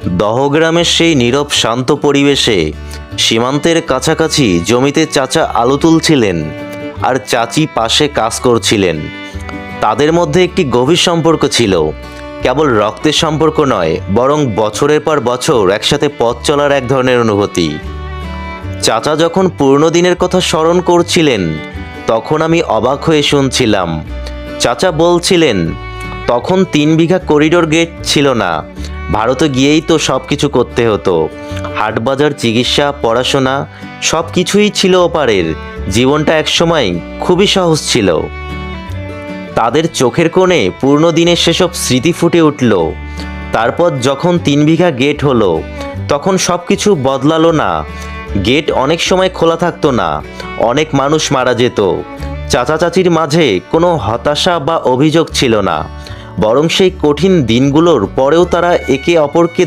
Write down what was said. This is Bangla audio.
দহগ্রামের সেই নীরব শান্ত পরিবেশে সীমান্তের কাছাকাছি জমিতে চাচা আলু তুলছিলেন আর চাচি পাশে কাজ করছিলেন। তাদের মধ্যে একটি গভীর সম্পর্ক ছিল, কেবল রক্তের সম্পর্ক নয়, বরং বছরের পর বছর একসাথে পথ চলার এক ধরনের অনুভূতি। চাচা যখন পুরনো দিনের কথা স্মরণ করছিলেন তখন আমি অবাক হয়ে শুনছিলাম। চাচা বলছিলেন, তখন 3 বিঘা করিডোর গেট ছিল না, ভারতে গিয়েই তো সব কিছু করতে হতো। হাটবাজার, চিকিৎসা, পড়াশোনা সব কিছুই ছিল ওপারের। জীবনটা একসময় খুবই সহজ ছিল। তাদের চোখের কোণে পুরনো দিনের সেসব স্মৃতি ফুটে উঠল। তারপর যখন 3 বিঘা গেট হলো তখন সব কিছু বদলালো না। গেট অনেক সময় খোলা থাকতো না, অনেক মানুষ মারা যেত। চাচা চাচির মাঝে কোনো হতাশা বা অভিযোগ ছিল না, বরং সেই কঠিন দিনগুলোর পরেও তারা একে অপরকে